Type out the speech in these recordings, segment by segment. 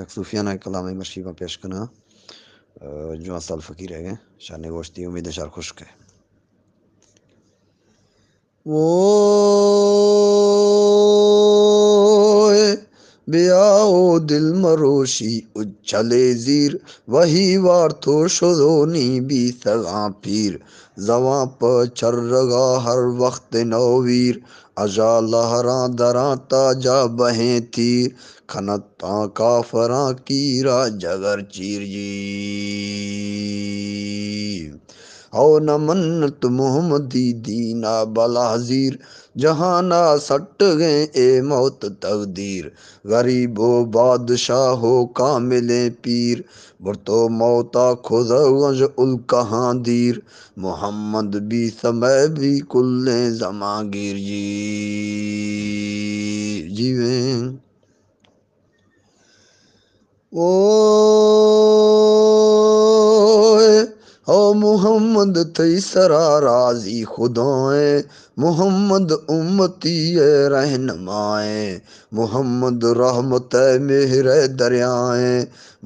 एक सूफियाना कलाम मशरीफ़ा पेश करना जो असल फ़कीर है शान गोश्ती उम्मीद शार खुश्क है वो ब्याओ दिल मरोशी उच्छले ज़ीर वही वार तो शुदोनी भी सगा पीर जवां पर चर्रगा हर वक्त नौवीर अजा लहरा दरा ताजा बहें तीर खनता काफरा कीरा जगर चीर जी हो न मन्नत मोहम्मदी दीना बलाजीर जहाना सट गए ए मौत तकदीर गरीबो बादशाह हो कामिले पीर बुरतो मौता खुद उल कहाँ दीर मोहम्मद भी समय भी कुल्ले जमागिर जी जीवें ओ हो मोहम्मद तैसरा राजी खुदाए मोहम्मद उम्मती रहनुमाए मोहम्मद रहमत मेहर दरियाए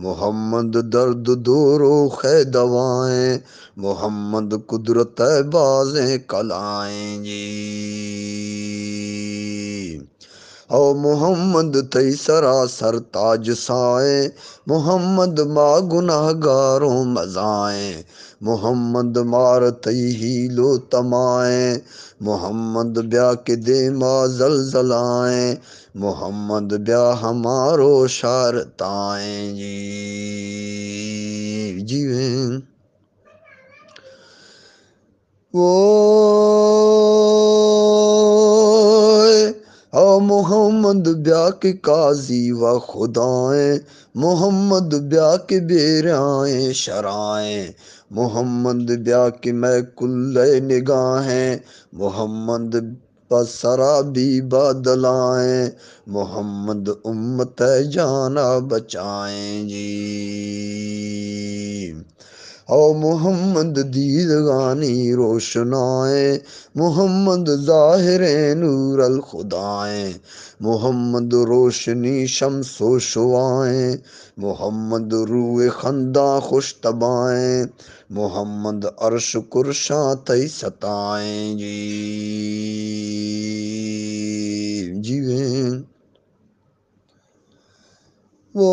मोहम्मद दर्द दूरो खे दवाएं मोहम्मद कुदरत बाज़ें कलाएं जी हो मोहम्मद तैसरा सरताज साए मोहम्मद मा गुनाहगारों मजाए मोहम्मद मार तई ही लो तमाए मोहम्मद ब्या के दे मा जलजलाए मोहम्मद ब्या हमारो शारताए जी जीवें वो ओ मोहम्मद ब्या के काजी व खुदाएं मोहम्मद ब्या के बेराएं शराएं मोहम्मद ब्या के मैं कुल्ले निगाहें मोहम्मद पसरा भी बदलाएं मोहम्मद उम्मत जाना बचाएं जी ओ मोहम्मद दीदगानी रोशनाए मोहम्मद ज़ाहिर नूर अल खुदाए मोहम्मद रोशनी शम्सो शुआए मोहम्मद रूए खंदा खुश तबाए मोहम्मद अर्श कुर्शा तई सताए जी जीवें वो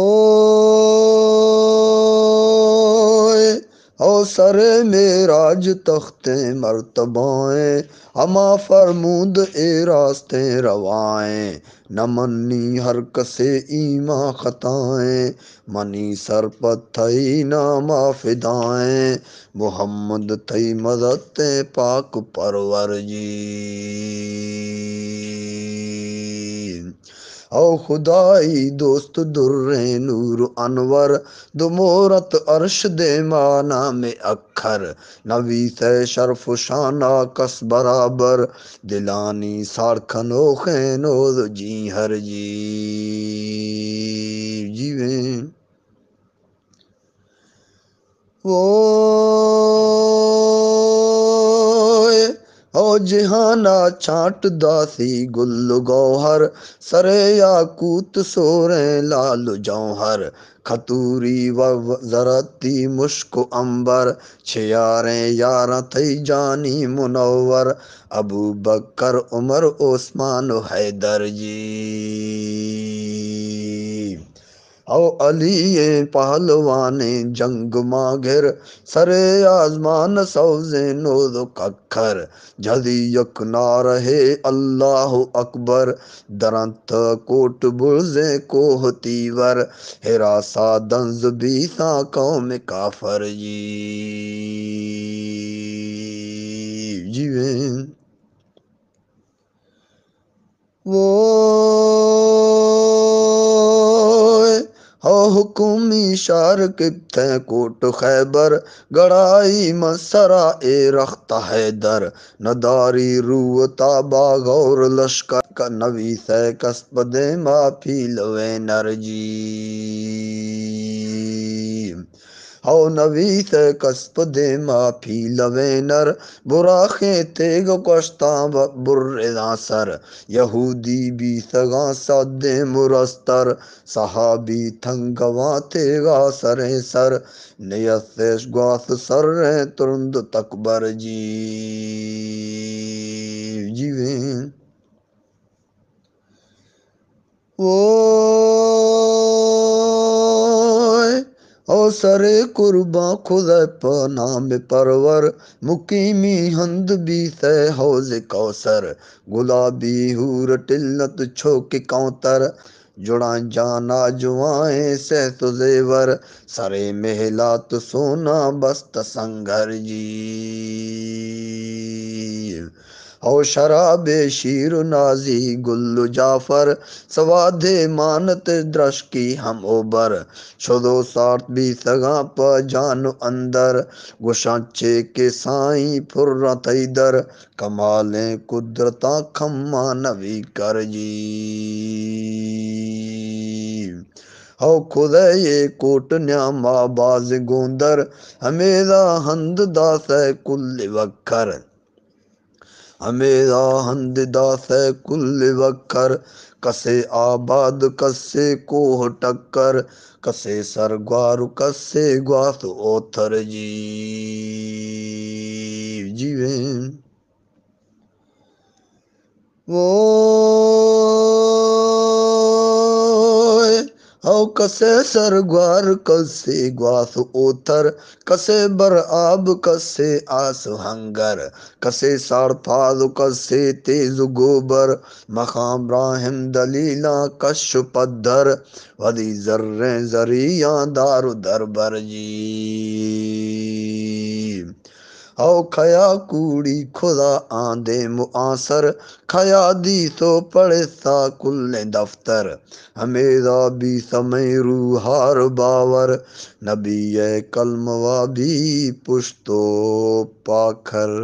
ओ सरे मेराज तख्ते मर्तबाएं हमा फरमूद ए रास्ते रवाएं न मन्नी हर कसे ईमा खताएं मनी सर पर थई नामा फिदाएं मोहम्मद थई मदद पाक परवर जी ओ खुदाई दोस्त दुर्रे नूर अनवर दुमोरत अर्श दे माना में अखर नवी से शर्फ शाना कस बराबर दिलानी सारखनो खैनो जी हर जी जीवें वो ओ जिहाना छाट दासी गुल गौहर सरे याकूत सोरे लाल जौहर खतूरी व जरती मुश्क अंबर छियारे यारा थई जानी मुनव्वर अबू बकर उमर ओस्मान हैदर जी औ अली पहलवाने जंग माघिर सरे आजमान सौजे नोद कखर जदी यक ना रहे अल्लाह अकबर दरंत कोट बुर्जे कोह तीवर हिरासा दंज बीसा कौम काफर जी जीवें वो हो हुकुमी शार किथे कोट खैबर गड़ाई मसरा ए रख्ता हैदर नदारी रूता बागौर लश्कर का नवी से कसबदे माफी लवे नरजी हौ नवी से कस्प दे माफी लवे नर बुराखे तेग कश्ता बुर्रेदा सर यहूदी भी सगा सादे मुरस्तर सहाबी थंगवा तेगा सरे सर नयसेश ग्वास सर तुरंद तकबर जी जीवे ओए अवसरे कुर्बा खुदा नाम परवर मुकीमी हंद भी से हौज कौसर गुलाबी हूर टिल्लत छोके कौतर जुड़ा जाना जुआए से सुजेवर सरे महलात सोना बस्त संगर जी हो शराबे शीर नाजी गुल्लु जाफर सवादे मानत द्रश की हम ओबर शुदो सार्थ भी सगा प जान अंदर गुशाचे के साई फुर्रा तैदर कमाले कुदरता खम्मा नवी कर जी हौ खुदा ये कोट न्यामा बाज गोंदर हमेरा हंद दास कुल वक्कर हमेरा हंद दास कुल वक्कर कसे आबाद कसे कोह टक्कर कसे सरग्वार कसे ग्वास ओथर जी जीवे वो हौ कसे सरग्वार कसे ग्वास ओथर कसे बर आब कसे आस हंगर कसे सारफाज कसे तेज गोबर मकाम राहिम दलीला कश पद्धर वदी जर्रे जरिया दारु दरबर जी हौ खया कूड़ी खुदा आंदे मुआसर खया दी सो पड़े सा कुल्ले दफ्तर हमेरा भी समय रूहार बावर नबी कलमवा भी पुश्तो पाखर।